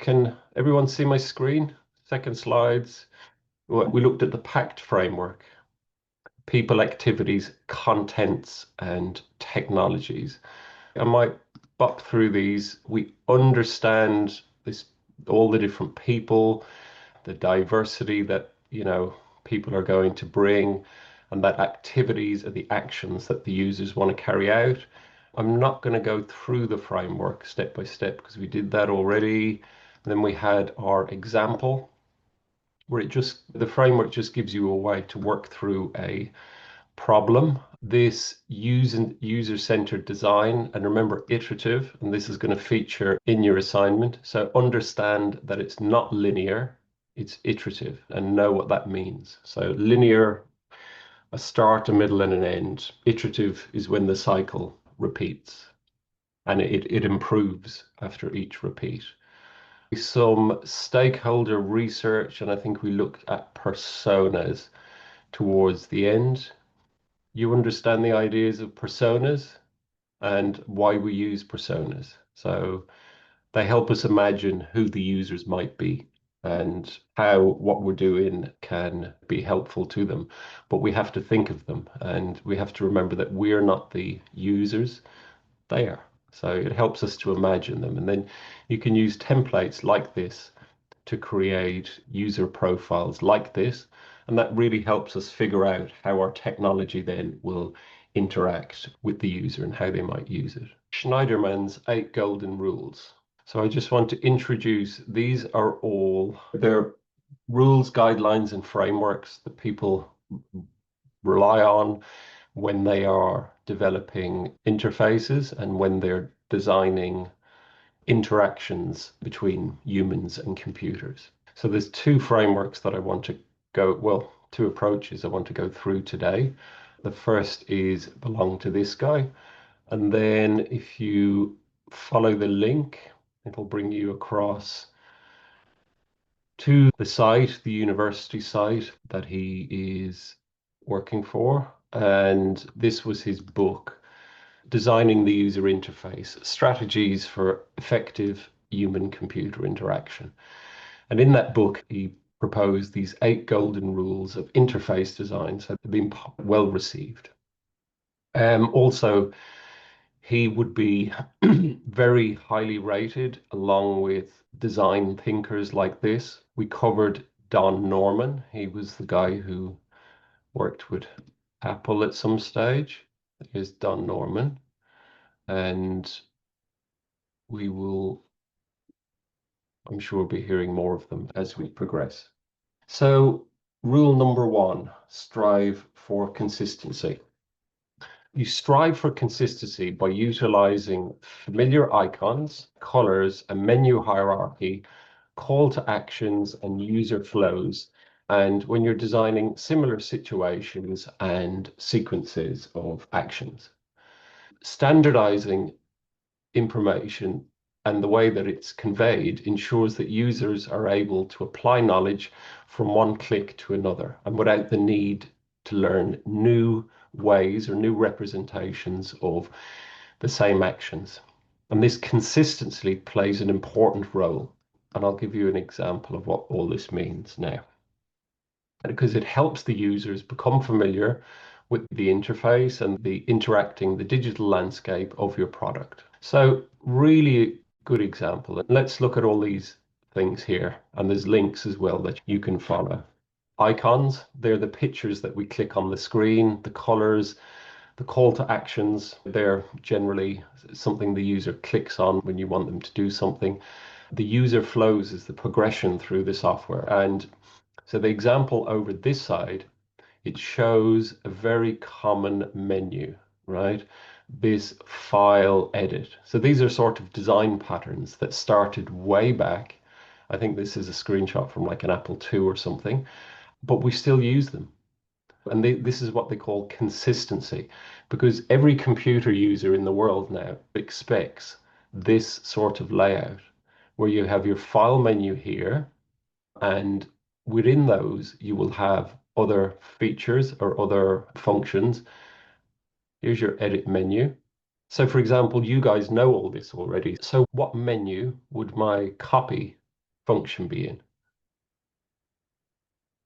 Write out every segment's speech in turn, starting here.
Can everyone see my screen? Second slides. We looked at the PACT framework, people, activities, contents, and technologies. I might bop through these. We understand this, all the different people, the diversity that, people are going to bring, and that activities are the actions that the users want to carry out. I'm not going to go through the framework step by step because we did that already. Then we had our example where the framework just gives you a way to work through a problem. This user-centered design, and remember iterative, and this is going to feature in your assignment. So understand that it's not linear, it's iterative, and know what that means. So linear, a start, a middle, and an end. Iterative is when the cycle repeats, and it improves after each repeat. Some stakeholder research, and I think we looked at personas towards the end. You understand the ideas of personas and why we use personas. So they help us imagine who the users might be and how what we're doing can be helpful to them. But we have to think of them, and we have to remember that we're not the users, they are. So it helps us to imagine them. And then you can use templates like this to create user profiles like this. And that really helps us figure out how our technology then will interact with the user and how they might use it. Schneiderman's 8 golden rules. So I just want to introduce, these are all, they're rules, guidelines, and frameworks that people rely on when they are developing interfaces and when they're designing interactions between humans and computers. So there's two frameworks that I want to two approaches I want to go through today. The first is belong to this guy. And then if you follow the link, it'll bring you across to the site, the university site that he is working for. And this was his book, Designing the User Interface, Strategies for Effective Human-Computer Interaction. And in that book, he proposed these 8 golden rules of interface design, so they've been well received. Also, he would be very highly rated along with design thinkers like this. We covered Don Norman. He was the guy who worked with Apple at some stage. Here's Don Norman. And we will, I'm sure, be hearing more of them as we progress. So rule number 1, strive for consistency. You strive for consistency by utilizing familiar icons, colors, a menu hierarchy, call to actions, and user flows. And when you're designing similar situations and sequences of actions, standardizing information and the way that it's conveyed ensures that users are able to apply knowledge from one click to another and without the need to learn new ways or new representations of the same actions. And this consistency plays an important role. And I'll give you an example of what all this means now. Because it helps the users become familiar with the interface and the digital landscape of your product. So really good example. And let's look at all these things here. And there's links as well that you can follow. Icons, they're the pictures that we click on the screen, the colors, the call to actions, they're generally something the user clicks on when you want them to do something. The user flows is the progression through the software. And so the example over this side, it shows a very common menu, right? This file edit. So these are sort of design patterns that started way back. I think this is a screenshot from like an Apple II or something, but we still use them. And this is what they call consistency, because every computer user in the world now expects this sort of layout, where you have your file menu here, and within those, you will have other features or other functions. Here's your edit menu. So for example, you guys know all this already. So what menu would my copy function be in?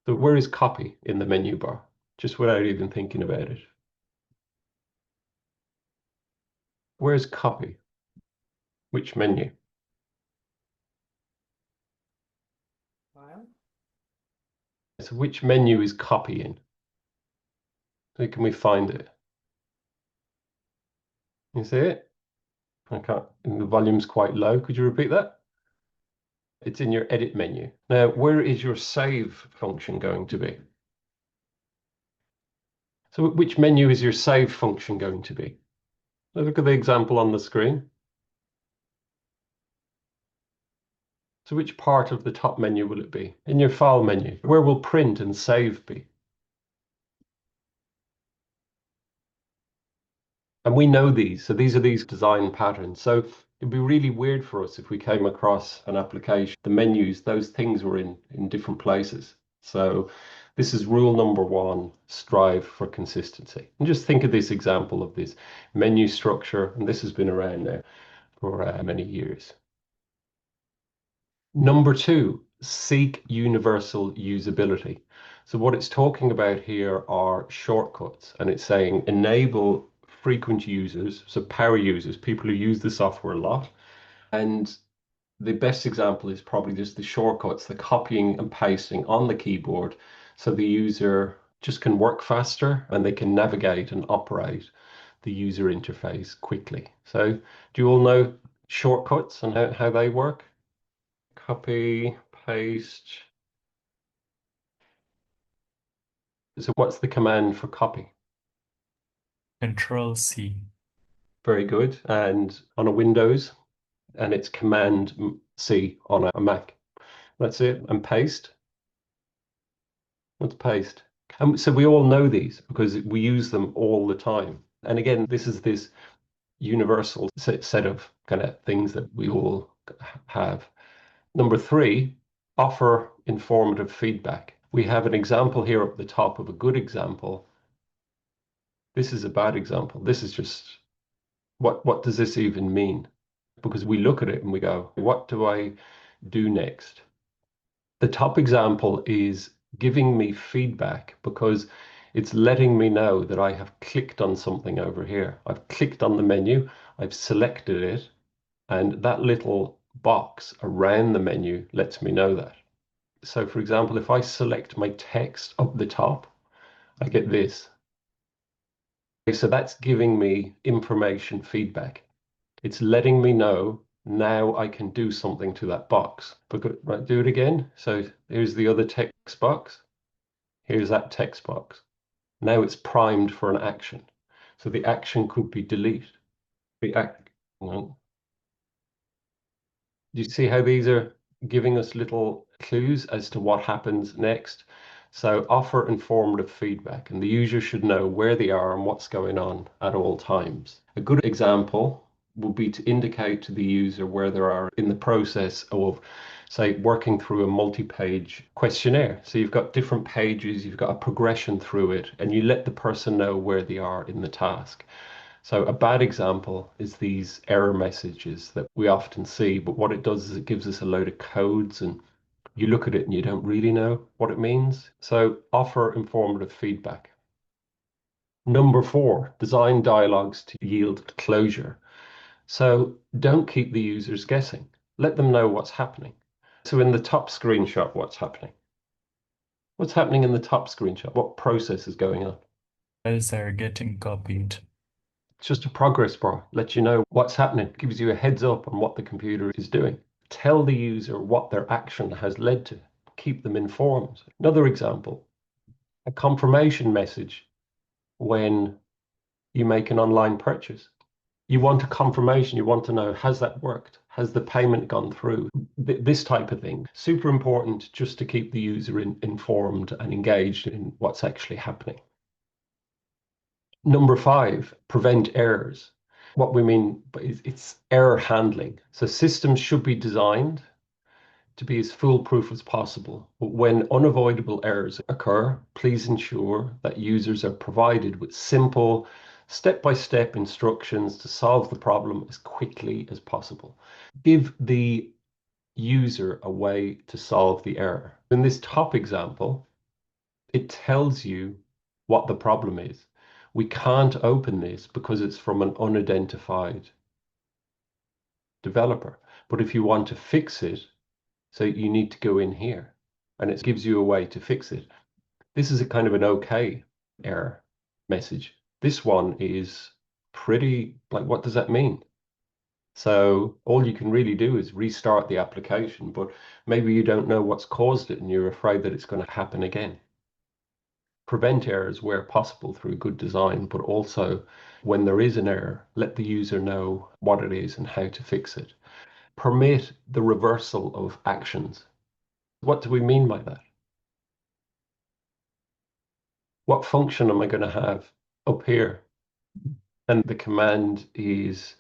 So where is copy in the menu bar? Just without even thinking about it. Where's copy? Which menu? File. So which menu is copy in? So can we find it? You see it? I can't, the volume's quite low. Could you repeat that? It's in your edit menu. Now, where is your save function going to be? So which menu is your save function going to be? Look at the example on the screen. So which part of the top menu will it be? In your file menu, where will print and save be? And we know these, so these are these design patterns. So it'd be really weird for us if we came across an application, the menus, those things were in different places. So this is rule number one, strive for consistency. And just think of this example of this menu structure, and this has been around now for many years. Number two, seek universal usability. So what it's talking about here are shortcuts, and it's saying enable frequent users, so power users, people who use the software a lot. And the best example is probably just the shortcuts, the copying and pasting on the keyboard, so the user just can work faster and they can navigate and operate the user interface quickly. So do you all know shortcuts and how they work? Copy, paste. So what's the command for copy? Control C. Very good. And on a Windows, and it's Command C on a Mac. That's it. And paste. What's paste? And so we all know these because we use them all the time. And again, this is this universal set of kind of things that we all have. Number three, offer informative feedback. We have an example here up the top of a good example. This is a bad example. This is just what does this even mean? Because we look at it and we go, what do I do next? The top example is giving me feedback because it's letting me know that I have clicked on something over here. I've clicked on the menu, I've selected it, and that little box around the menu lets me know that. So for example, if I select my text up the top, I get this. So that's giving me information feedback. It's letting me know now I can do something to that box. Because, right, do it again. So here's the other text box. Here's that text box. Now it's primed for an action. So the action could be delete. The act, well, do you see how these are giving us little clues as to what happens next? So offer informative feedback, and the user should know where they are and what's going on at all times. A good example would be to indicate to the user where they are in the process of, say, working through a multi-page questionnaire. So you've got different pages, you've got a progression through it, and you let the person know where they are in the task. So a bad example is these error messages that we often see, but what it does is it gives us a load of codes and you look at it and you don't really know what it means. So offer informative feedback. Number four, design dialogues to yield closure. So don't keep the users guessing. Let them know what's happening. So in the top screenshot, what's happening? What's happening in the top screenshot? What process is going on? Files are getting copied. It's just a progress bar, lets you know what's happening, gives you a heads up on what the computer is doing. Tell the user what their action has led to, keep them informed. Another example, a confirmation message when you make an online purchase. You want a confirmation, you want to know, has that worked? Has the payment gone through? This type of thing. Super important just to keep the user informed and engaged in what's actually happening. Number five, prevent errors. What we mean is it's error handling. So systems should be designed to be as foolproof as possible. But when unavoidable errors occur, please ensure that users are provided with simple, step-by-step instructions to solve the problem as quickly as possible. Give the user a way to solve the error. In this top example, it tells you what the problem is. We can't open this because it's from an unidentified developer. But if you want to fix it, so you need to go in here and it gives you a way to fix it. This is a kind of an okay error message. This one is pretty, like, what does that mean? So all you can really do is restart the application, but maybe you don't know what's caused it and you're afraid that it's going to happen again. Prevent errors where possible through good design, but also when there is an error, let the user know what it is and how to fix it. Permit the reversal of actions. What do we mean by that? What function am I going to have up here? And the command is,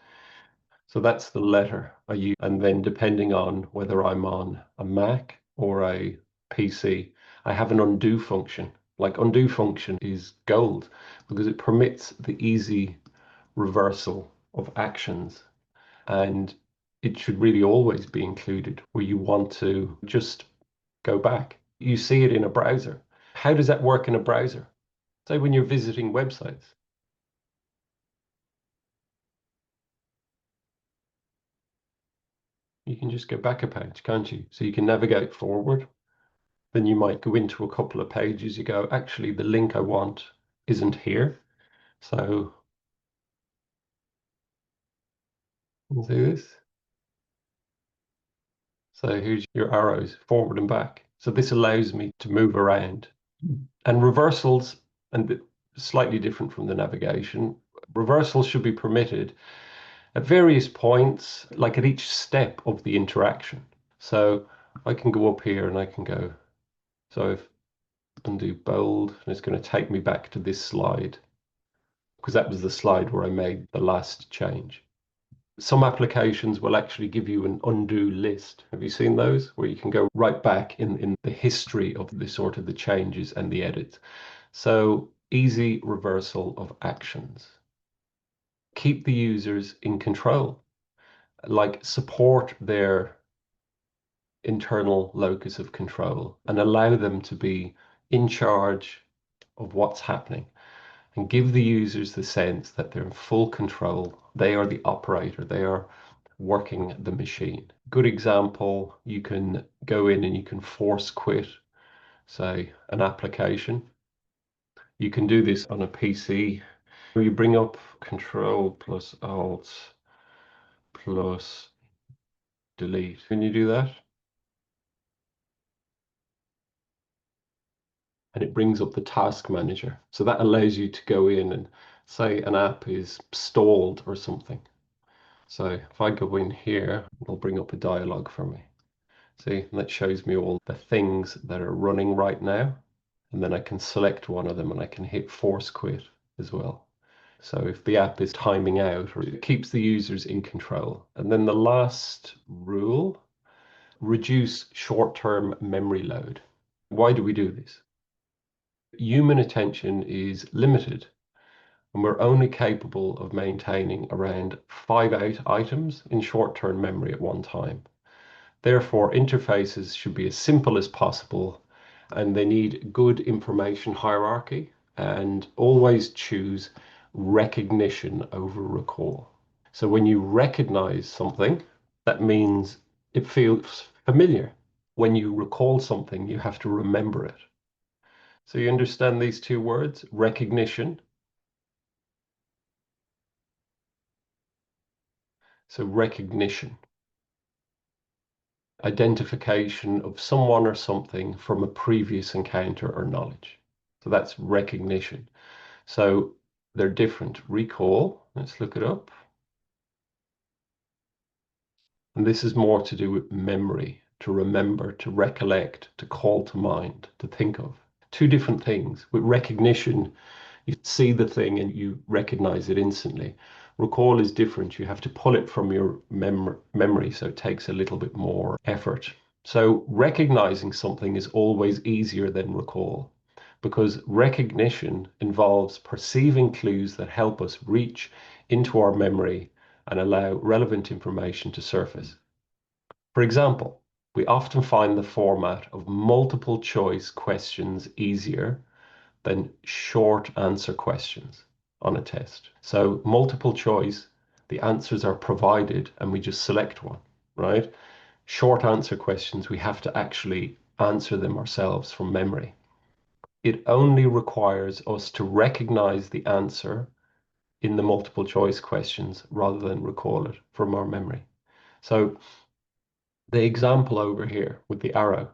so that's the letter I use. And then depending on whether I'm on a Mac or a PC, I have an undo function. Like undo function is gold because it permits the easy reversal of actions. And it should really always be included where you want to just go back. You see it in a browser. How does that work in a browser? Say when you're visiting websites. You can just go back a page, can't you? So you can navigate forward. Then you might go into a couple of pages. You go, actually, the link I want isn't here. So you can see this. So here's your arrows forward and back. So this allows me to move around. And reversals, and slightly different from the navigation, reversals should be permitted at various points, like at each step of the interaction. So I can go up here and I can go, so if undo bold, and it's going to take me back to this slide because that was the slide where I made the last change. Some applications will actually give you an undo list. Have you seen those? Where you can go right back in the history of the sort of the changes and the edits. So easy reversal of actions. Keep the users in control, like support their internal locus of control and allow them to be in charge of what's happening and give the users the sense that they're in full control. They are the operator. They are working the machine. Good example, you can go in and you can force quit, say, an application. You can do this on a PC. You bring up Control plus Alt plus Delete. Can you do that? And it brings up the task manager. So that allows you to go in and say an app is stalled or something. So if I go in here, it'll bring up a dialog for me. See, and that shows me all the things that are running right now. And then I can select one of them and I can hit force quit as well. So if the app is timing out, or it keeps the users in control. And then the last rule, reduce short-term memory load. Why do we do this? Human attention is limited and we're only capable of maintaining around 5 items in short-term memory at one time. Therefore, interfaces should be as simple as possible and they need good information hierarchy and always choose recognition over recall. So when you recognize something, that means it feels familiar. When you recall something, you have to remember it. So you understand these two words, recognition. So recognition, identification of someone or something from a previous encounter or knowledge. So that's recognition. So they're different. Recall, let's look it up. And this is more to do with memory, to remember, to recollect, to call to mind, to think of. Two different things. With recognition, you see the thing and you recognize it instantly. Recall is different. You have to pull it from your memory, so it takes a little bit more effort. So recognizing something is always easier than recall because recognition involves perceiving clues that help us reach into our memory and allow relevant information to surface. For example, We often find the format of multiple choice questions easier than short answer questions on a test. So multiple choice, the answers are provided and we just select one, right? Short answer questions, we have to actually answer them ourselves from memory. It only requires us to recognize the answer in the multiple choice questions rather than recall it from our memory. So the example over here with the arrow,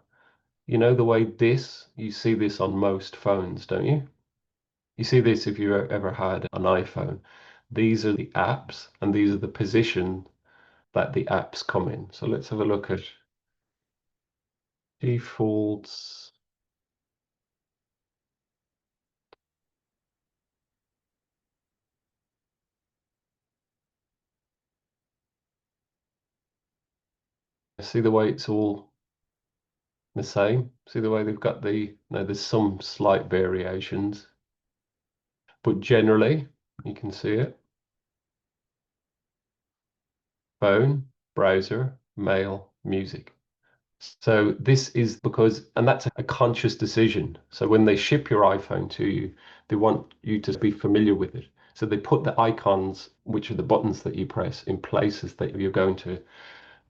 you know the way this, you see this on most phones, don't you? You see this if you ever had an iPhone. These are the apps and these are the position that the apps come in. So let's have a look at defaults. See the way it's all the same? See the way they've got the, now there's some slight variations, but generally you can see it. Phone, browser, mail, music. So this is because, and that's a conscious decision. So when they ship your iPhone to you, they want you to be familiar with it. So they put the icons, which are the buttons that you press, in places that you're going to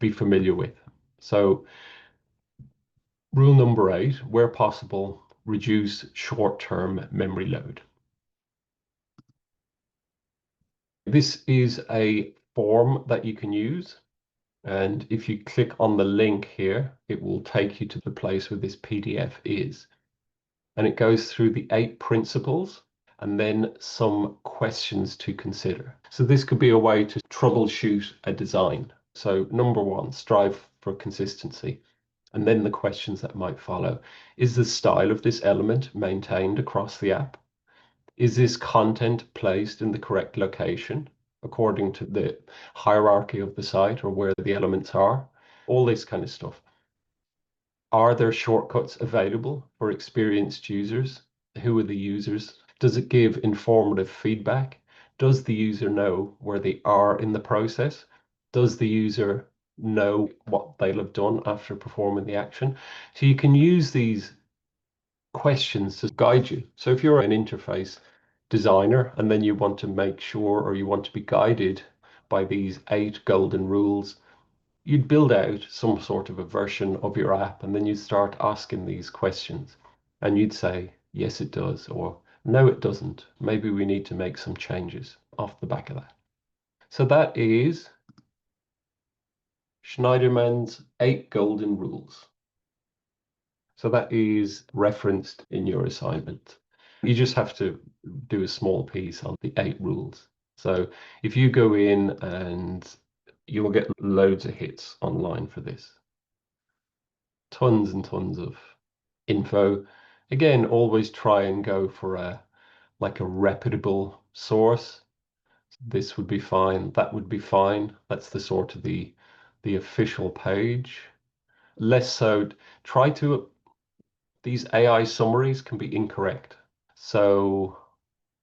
be familiar with. So rule number 8, where possible, reduce short-term memory load. This is a form that you can use. And if you click on the link here, it will take you to the place where this PDF is. And it goes through the 8 principles and then some questions to consider. So this could be a way to troubleshoot a design. So number 1, strive for consistency. And then the questions that might follow. Is the style of this element maintained across the app? Is this content placed in the correct location according to the hierarchy of the site or where the elements are? All this kind of stuff. Are there shortcuts available for experienced users? Who are the users? Does it give informative feedback? Does the user know where they are in the process? Does the user know what they'll have done after performing the action? So you can use these questions to guide you. So if you're an interface designer and then you want to make sure or you want to be guided by these 8 golden rules, you'd build out some sort of a version of your app and then you'd start asking these questions and you'd say, yes, it does, or no, it doesn't. Maybe we need to make some changes off the back of that. So that is Schneiderman's 8 golden rules. So that is referenced in your assignment. You just have to do a small piece on the 8 rules. So if you go in and you will get loads of hits online for this. Tons and tons of info. Again, always try and go for a like a reputable source. This would be fine. That would be fine. That's the sort of the official page. Less so, try to, these AI summaries can be incorrect. So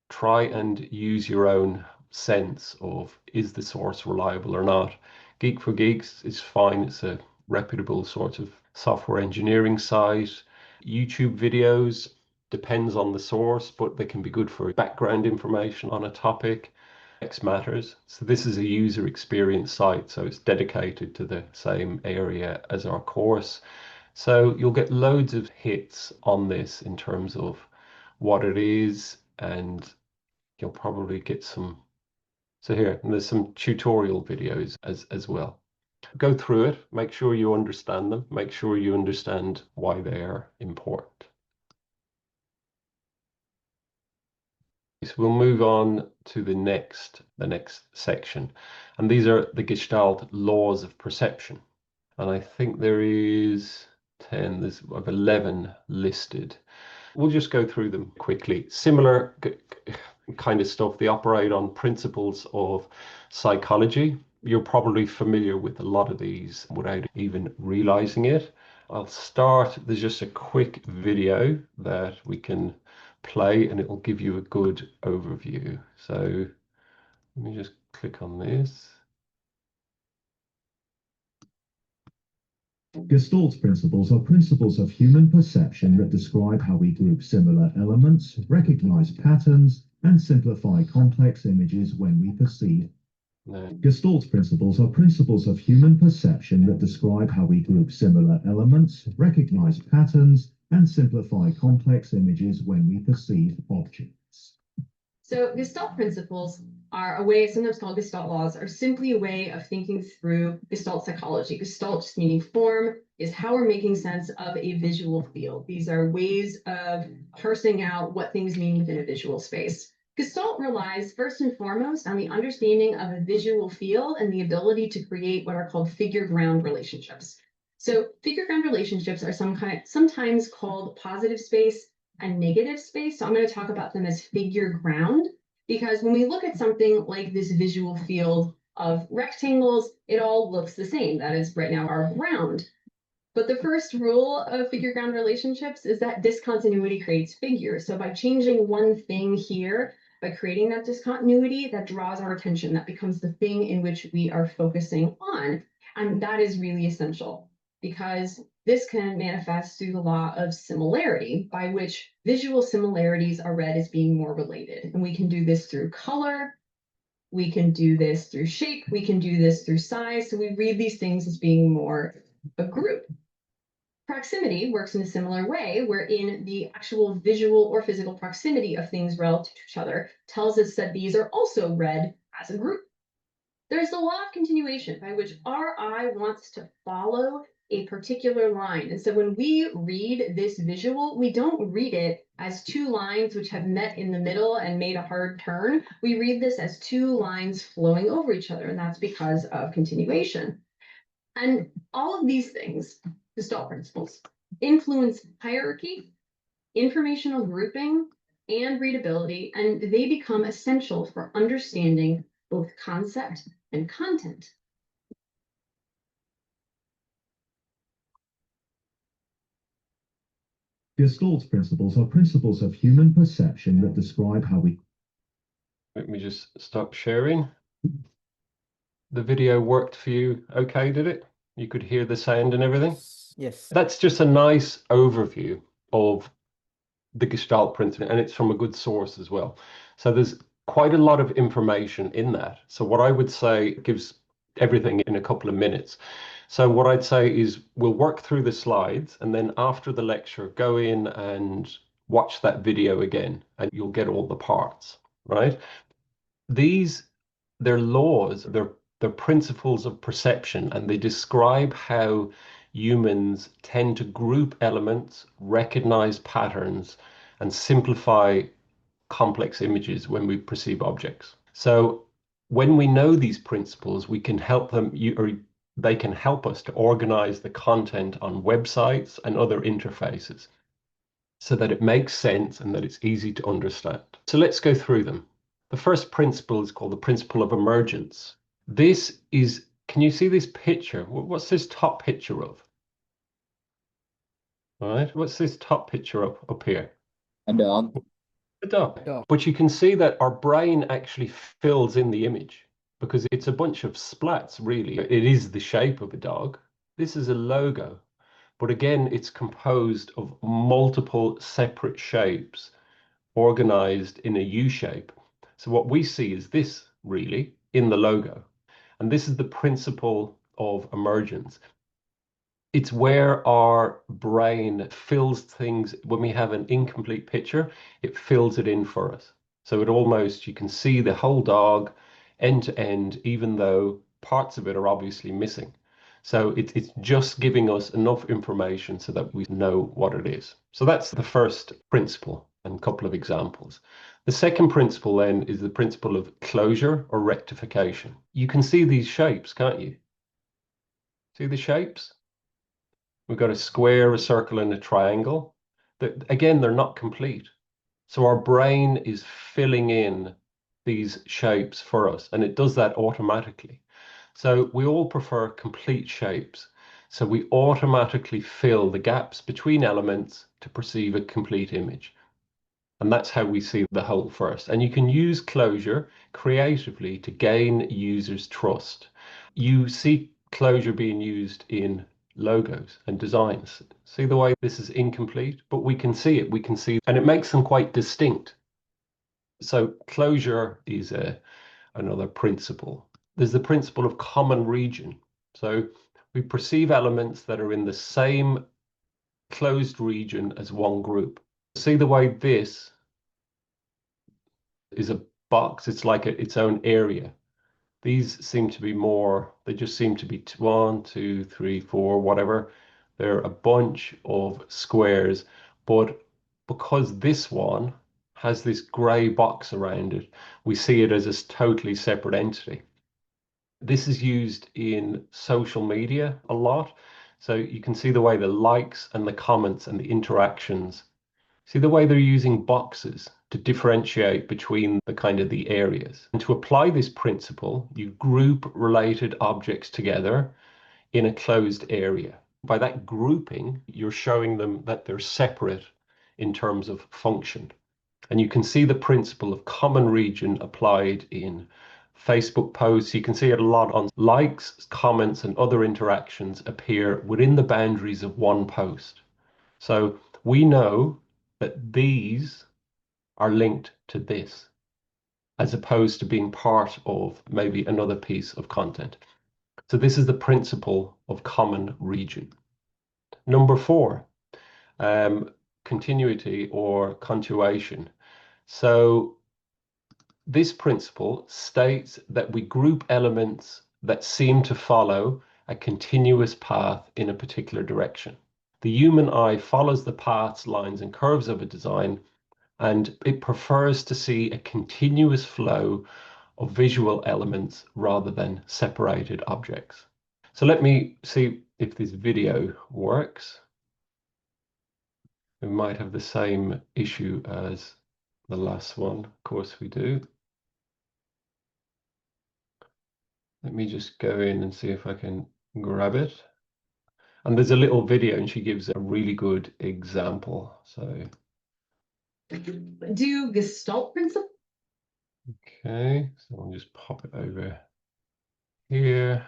try and use your own sense of, is the source reliable or not? Geek for Geeks is fine. It's a reputable sort of software engineering site. YouTube videos depends on the source, but they can be good for background information on a topic. X Matters. So this is a user experience site, so it's dedicated to the same area as our course. So you'll get loads of hits on this in terms of what it is, and you'll probably get some. So here, and there's some tutorial videos as well. Go through it, make sure you understand them, make sure you understand why they are important. So we'll move on to the next section. And these are the Gestalt laws of perception. And I think there is 10, there's 11 listed. We'll just go through them quickly. Similar kind of stuff. They operate on principles of psychology. You're probably familiar with a lot of these without even realizing it. I'll start, there's just a quick video that we can play and it will give you a good overview. So let me just click on this. Gestalt principles are principles of human perception that describe how we group similar elements, recognize patterns, and simplify complex images when we perceive. No. Gestalt principles are principles of human perception that describe how we group similar elements, recognize patterns, and simplify complex images when we perceive objects. So Gestalt principles are a way, sometimes called Gestalt laws, are simply a way of thinking through Gestalt psychology. Gestalt, just meaning form, is how we're making sense of a visual field. These are ways of parsing out what things mean within a visual space. Gestalt relies first and foremost on the understanding of a visual field and the ability to create what are called figure-ground relationships. So figure-ground relationships are sometimes called positive space and negative space. So I'm going to talk about them as figure ground, because when we look at something like this visual field of rectangles, it all looks the same. That is right now our ground. But the first rule of figure ground relationships is that discontinuity creates figures. So by changing one thing here, by creating that discontinuity, that draws our attention. That becomes the thing in which we are focusing on. And that is really essential, because this can manifest through the law of similarity, by which visual similarities are read as being more related. And we can do this through color, we can do this through shape, we can do this through size. So we read these things as being more a group. Proximity works in a similar way, wherein the actual visual or physical proximity of things relative to each other tells us that these are also read as a group. There's the law of continuation, by which our eye wants to follow a particular line. And so when we read this visual, we don't read it as two lines which have met in the middle and made a hard turn. We read this as two lines flowing over each other, and that's because of continuation. And all of these things, Gestalt principles, influence hierarchy, informational grouping, and readability, and they become essential for understanding both concept and content. Gestalt principles are principles of human perception that describe how we. Let me just stop sharing. The video worked for you okay, did it? You could hear the sound and everything? Yes. That's just a nice overview of the Gestalt principle, and it's from a good source as well. So there's quite a lot of information in that. So what I would say gives everything in a couple of minutes. So what I'd say is we'll work through the slides, and then after the lecture, go in and watch that video again, and you'll get all the parts, right? They're laws, they're principles of perception, and they describe how humans tend to group elements, recognize patterns, and simplify complex images when we perceive objects. So when we know these principles, we can help them, or they can help us to organize the content on websites and other interfaces so that it makes sense and that it's easy to understand. So let's go through them. The first principle is called the principle of emergence. This is, can you see this picture? What's this top picture of? All right, what's this top picture up here? A dog. A dog. Dog. But you can see that our brain actually fills in the image because it's a bunch of splats, really. It is the shape of a dog. This is a logo, but again, it's composed of multiple separate shapes organized in a U shape. So what we see is this, really, in the logo. And this is the principle of emergence. It's where our brain fills things. When we have an incomplete picture, it fills it in for us. So it almost, you can see the whole dog end to end, even though parts of it are obviously missing. So it's just giving us enough information so that we know what it is. So that's the first principle and a couple of examples. The second principle then is the principle of closure or rectification. You can see these shapes, can't you? See the shapes? We've got a square, a circle, and a triangle. Again, they're not complete. So our brain is filling in these shapes for us, and it does that automatically. So we all prefer complete shapes. So we automatically fill the gaps between elements to perceive a complete image. And that's how we see the whole first. And you can use closure creatively to gain users' trust. You see closure being used in logos and designs. See the way this is incomplete, but we can see it, and it makes them quite distinct. So closure is another principle. There's the principle of common region. So we perceive elements that are in the same closed region as one group. See the way this is a box, it's like its own area. These seem to be more, they just seem to be 1, 2, 3, 4, whatever. They're a bunch of squares, but because this one has this gray box around it, we see it as a totally separate entity. This is used in social media a lot. So you can see the way the likes and the comments and the interactions. See the way they're using boxes to differentiate between the areas. And to apply this principle, you group related objects together in a closed area. By that grouping, you're showing them that they're separate in terms of function. And you can see the principle of common region applied in Facebook posts. You can see it a lot on likes, comments, and other interactions appear within the boundaries of one post. So we know that these are linked to this, as opposed to being part of maybe another piece of content. So this is the principle of common region. Number 4, continuity or continuation. So this principle states that we group elements that seem to follow a continuous path in a particular direction. The human eye follows the paths, lines, and curves of a design, and it prefers to see a continuous flow of visual elements rather than separated objects. So let me see if this video works. We might have the same issue as the last one. Of course we do. Let me just go in and see if I can grab it. And there's a little video and she gives a really good example. So Do Gestalt principles okay, so I'll just pop it over here.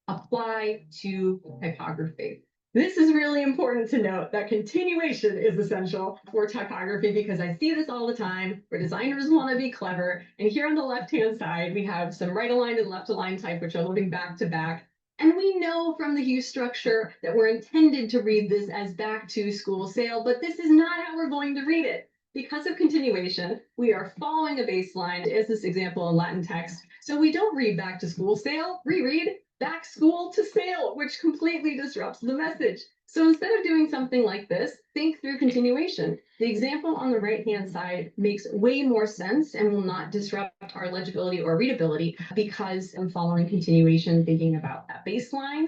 apply to typography? This is really important to note that continuation is essential for typography because I see this all the time where designers want to be clever. And here on the left-hand side, we have some right-aligned and left-aligned type, which are loading back to back. And we know from the hue structure that we're intended to read this as back to school sale, but this is not how we're going to read it. Because of continuation, we are following a baseline, as this example in Latin text. So we don't read back to school sale, we read back school to sale, which completely disrupts the message. So instead of doing something like this, think through continuation. The example on the right-hand side makes way more sense and will not disrupt our legibility or readability because I'm following continuation, thinking about that baseline.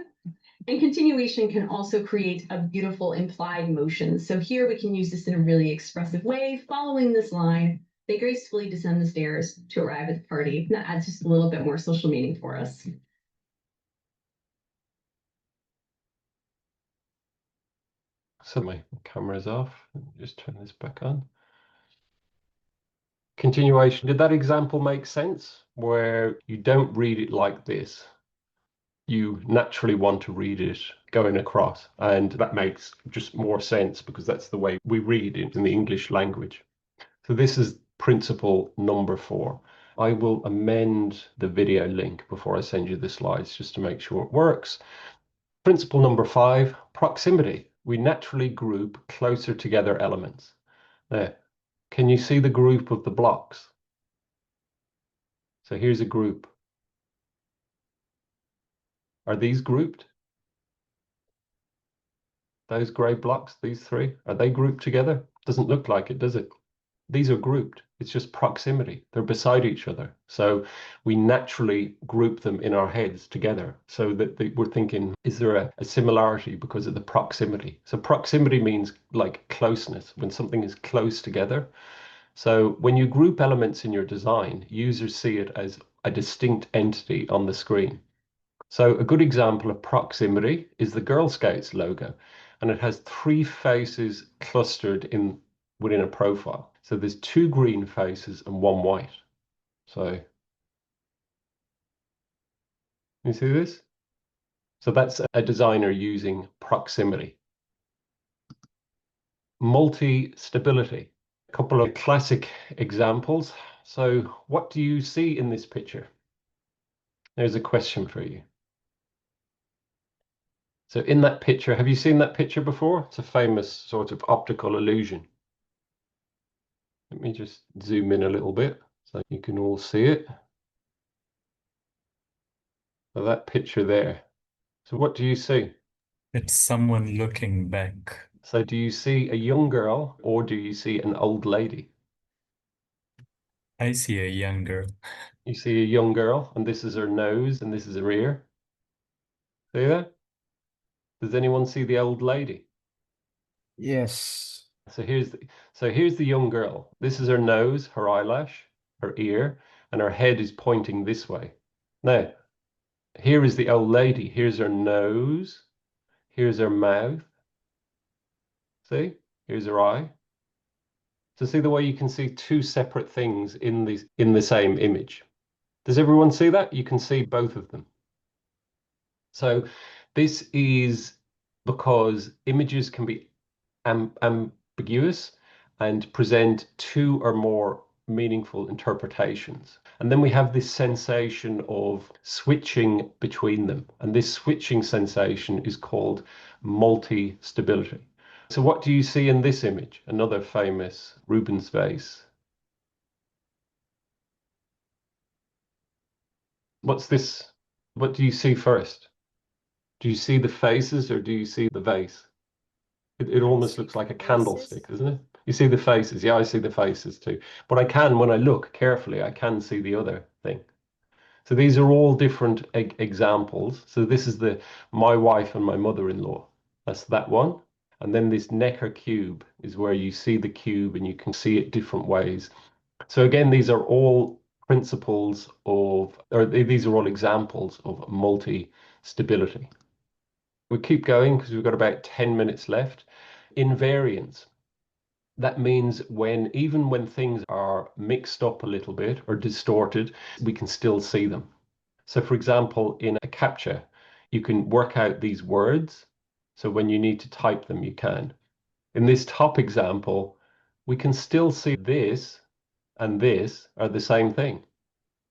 And continuation can also create a beautiful implied motion. So here we can use this in a really expressive way. Following this line, they gracefully descend the stairs to arrive at the party. And that adds just a little bit more social meaning for us. So my camera's off. Just turn this back on. Continuation. Did that example make sense? Where you don't read it like this. You naturally want to read it going across. And that makes just more sense because that's the way we read it in the English language. So this is principle number 4. I will amend the video link before I send you the slides just to make sure it works. Principle number 5, proximity. We naturally group closer together elements. There, can you see the group of the blocks? So here's a group. Are these grouped? Those grey blocks, these 3, are they grouped together? Doesn't look like it, does it? These are grouped. It's just proximity. They're beside each other. So we naturally group them in our heads together so that we're thinking, is there a similarity because of the proximity? So proximity means like closeness, when something is close together. So when you group elements in your design, users see it as a distinct entity on the screen. So a good example of proximity is the Girl Scouts logo, and it has 3 faces clustered within a profile. So there's 2 green faces and 1 white. So you see this? So that's a designer using proximity. Multi-stability. A couple of classic examples. So what do you see in this picture? There's a question for you. So in that picture, have you seen that picture before? It's a famous sort of optical illusion. Let me just zoom in a little bit so you can all see it. So that picture there. So what do you see? It's someone looking back. So do you see a young girl or do you see an old lady? I see a young girl. You see a young girl, and this is her nose and this is her ear. See that? Does anyone see the old lady? Yes. So here's the young girl. This is her nose, her eyelash, her ear, and her head is pointing this way. Now, here is the old lady. Here's her nose. Here's her mouth. See? Here's her eye. So see the way you can see two separate things in the same image. Does everyone see that? You can see both of them. So this is because images can be ambiguous and present two or more meaningful interpretations. And then we have this sensation of switching between them. And this switching sensation is called multi-stability. So what do you see in this image? Another famous Rubens vase. What's this? What do you see first? Do you see the faces or do you see the vase? It almost looks like a candlestick, doesn't it? You see the faces. Yeah, I see the faces too. But I can, when I look carefully, I can see the other thing. So these are all different examples. So this is my wife and my mother-in-law. That's that one. And then this Necker cube is where you see the cube and you can see it different ways. So again, these are all principles of, or these are all examples of multi-stability. We keep going because we've got about 10 minutes left. Invariance. That means even when things are mixed up a little bit or distorted, we can still see them. So for example, in a CAPTCHA, you can work out these words. So when you need to type them, you can. In this top example, we can still see this and this are the same thing.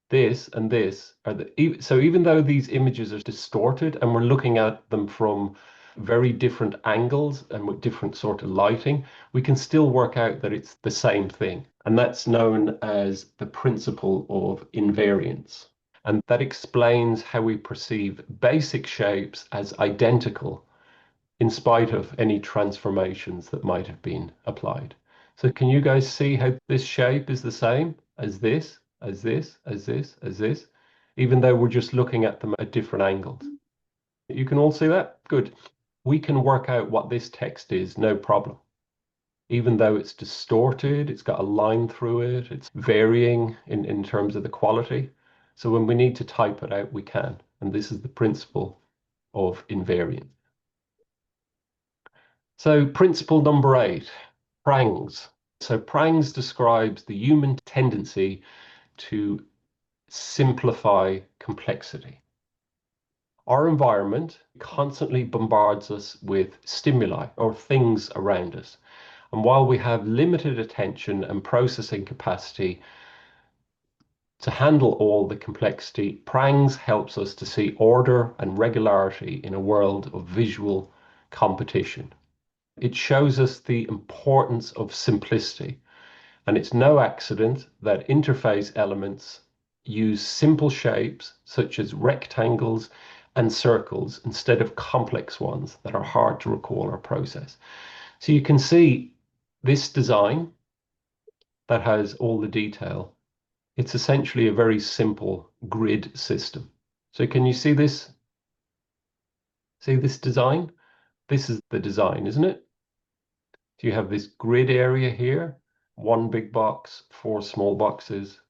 This and this are so even though these images are distorted and we're looking at them from very different angles and with different sort of lighting, we can still work out that it's the same thing. And that's known as the principle of invariance. And that explains how we perceive basic shapes as identical in spite of any transformations that might have been applied. So can you guys see how this shape is the same as this, as this, as this, as this, even though we're just looking at them at different angles? You can all see that? Good. We can work out what this text is, no problem. Even though it's distorted, it's got a line through it, it's varying in terms of the quality. So when we need to type it out, we can. And this is the principle of invariance. So principle number 8, prangs. So prangs describes the human tendency to simplify complexity. Our environment constantly bombards us with stimuli or things around us. And while we have limited attention and processing capacity to handle all the complexity, prangs helps us to see order and regularity in a world of visual competition. It shows us the importance of simplicity, and it's no accident that interface elements use simple shapes such as rectangles and circles instead of complex ones that are hard to recall or process. So you can see this design that has all the detail. It's essentially a very simple grid system. So can you see this? See this design? This is the design, isn't it? So you have this grid area here, one big box, four small boxes,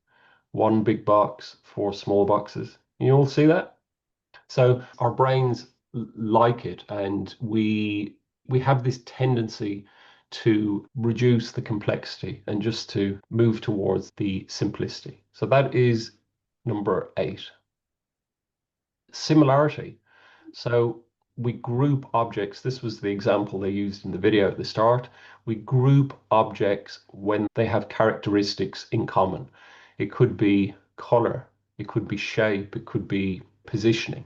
one big box, four small boxes. You all see that? So our brains like it, and we have this tendency to reduce the complexity and just to move towards the simplicity. So that is number 8. Similarity. So we group objects. This was the example they used in the video at the start. We group objects when they have characteristics in common. It could be color, it could be shape, it could be positioning.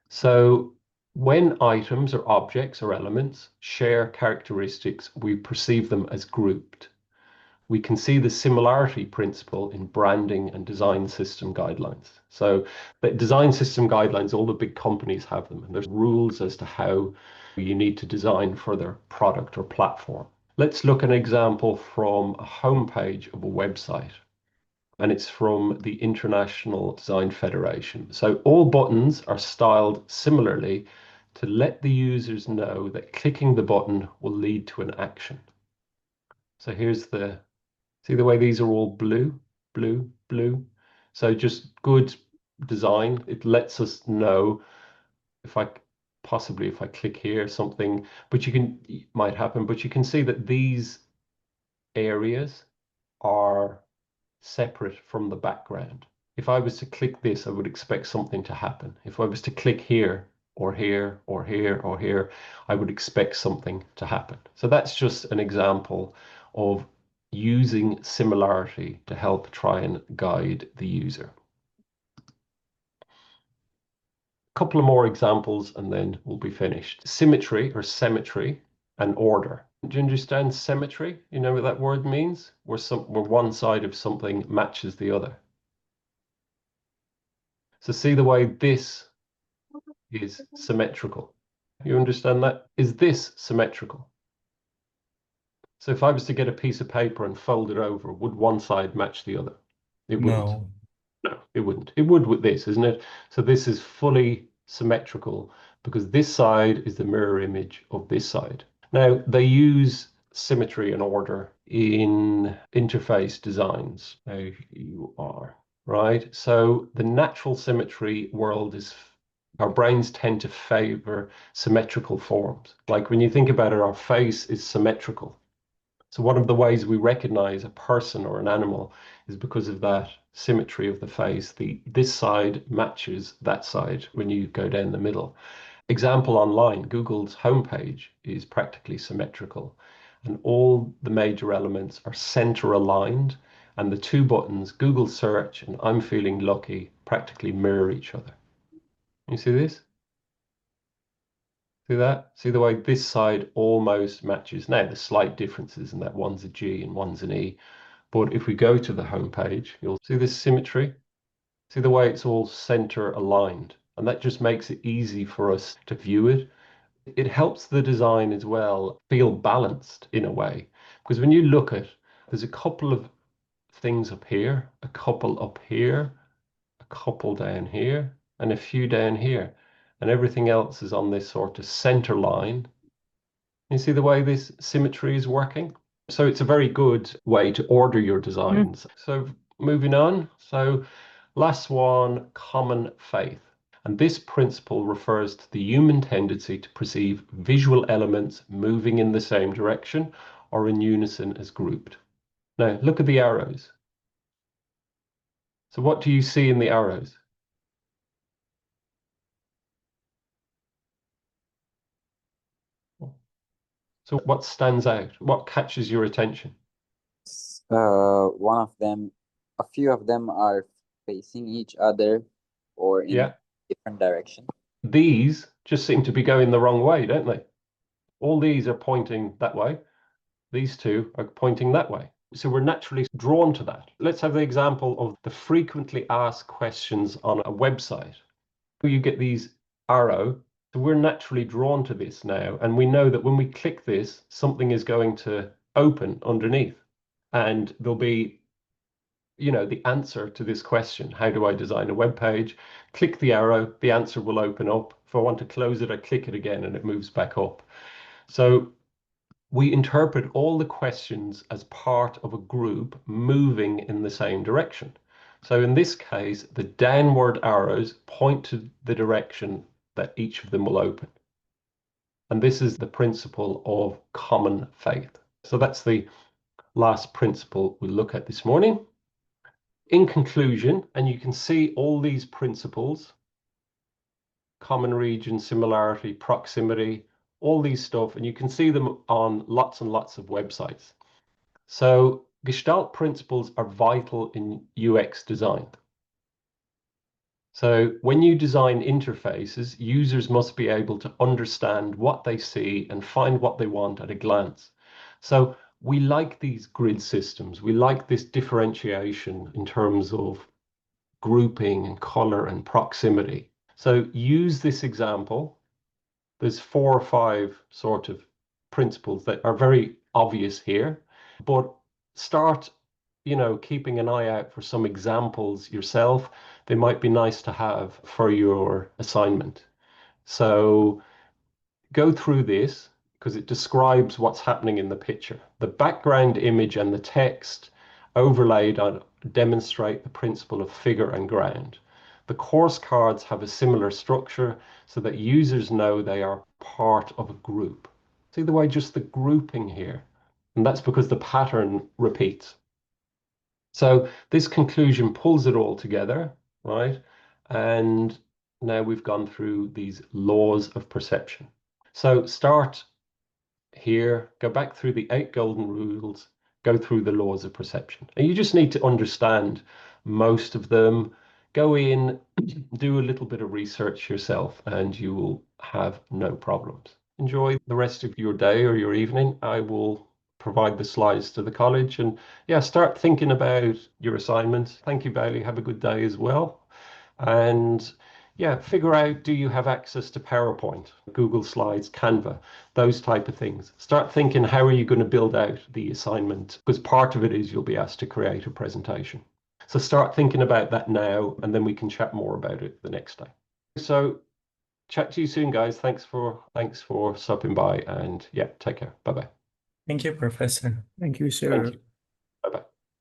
So when items or objects or elements share characteristics, we perceive them as grouped. We can see the similarity principle in branding and design system guidelines. So the design system guidelines, all the big companies have them, and there's rules as to how you need to design for their product or platform. Let's look at an example from a homepage of a website, and it's from the International Design Federation. So all buttons are styled similarly to let the users know that clicking the button will lead to an action. So here's the See the way these are all blue, blue, blue? So just good design. It lets us know if I click here, something, but it might happen, but you can see that these areas are separate from the background. If I was to click this, I would expect something to happen. If I was to click here or here or here or here, I would expect something to happen. So that's just an example of using similarity to help try and guide the user. A couple of more examples and then we'll be finished. Symmetry or symmetry and order. Do you understand symmetry? You know what that word means? Where one side of something matches the other. So see the way this is symmetrical. You understand that? Is this symmetrical? So if I was to get a piece of paper and fold it over, would one side match the other? It wouldn't. No. No, it wouldn't. It would with this, isn't it? So this is fully symmetrical because this side is the mirror image of this side. Now, they use symmetry and order in interface designs. Now you are, right? So the natural symmetry world is, our brains tend to favor symmetrical forms. Like when you think about it, our face is symmetrical. So one of the ways we recognize a person or an animal is because of that symmetry of the face. This side matches that side when you go down the middle. Example online, Google's homepage is practically symmetrical and all the major elements are center aligned, and the two buttons, Google search and I'm feeling lucky, practically mirror each other. You see this? See that? See the way this side almost matches. Now, there's slight differences in that one's a G and one's an E. But if we go to the home page, you'll see this symmetry. See the way it's all center aligned. And that just makes it easy for us to view it. It helps the design as well feel balanced in a way. Because when you look at, there's a couple of things up here, a couple up here, a couple down here, and a few down here. And everything else is on this sort of center line. You see the way this symmetry is working? So it's a very good way to order your designs. So moving on. So last one, common faith. And this principle refers to the human tendency to perceive visual elements moving in the same direction or in unison as grouped. Now look at the arrows. So what do you see in the arrows? So what stands out? What catches your attention? One of them, a few of them are facing each other or in different direction. These just seem to be going the wrong way, don't they? All these are pointing that way. These two are pointing that way. So we're naturally drawn to that. Let's have the example of the frequently asked questions on a website. You get these arrow. So we're naturally drawn to this now. And we know that when we click this, something is going to open underneath. And there'll be, the answer to this question. How do I design a web page? Click the arrow, the answer will open up. If I want to close it, I click it again and it moves back up. So we interpret all the questions as part of a group moving in the same direction. So in this case, the downward arrows point to the direction that each of them will open. And this is the principle of common faith. So that's the last principle we'll look at this morning. In conclusion, and you can see all these principles common region, similarity, proximity, all these stuff, and you can see them on lots and lots of websites. So Gestalt principles are vital in UX design. So when you design interfaces, users must be able to understand what they see and find what they want at a glance. So we like these grid systems. We like this differentiation in terms of grouping and color and proximity. So use this example. There's 4 or 5 sort of principles that are very obvious here, but start, keeping an eye out for some examples yourself. They might be nice to have for your assignment. So go through this because it describes what's happening in the picture. The background image and the text overlaid on demonstrate the principle of figure and ground. The course cards have a similar structure so that users know they are part of a group. See the way just the grouping here? And that's because the pattern repeats. So this conclusion pulls it all together, right? And now we've gone through these laws of perception. So start here, go back through the 8 golden rules, go through the laws of perception. And you just need to understand most of them. Go in, do a little bit of research yourself, and you will have no problems. Enjoy the rest of your day or your evening. I will provide the slides to the college, and yeah, start thinking about your assignments. Thank you, Bailey. Have a good day as well. And yeah, figure out, do you have access to PowerPoint, Google Slides, Canva, those type of things. Start thinking, how are you going to build out the assignment? Because part of it is you'll be asked to create a presentation. So start thinking about that now, and then we can chat more about it the next day. So chat to you soon, guys. Thanks for stopping by, and yeah, take care. Bye-bye. Thank you, Professor. Thank you, sir. Thank you.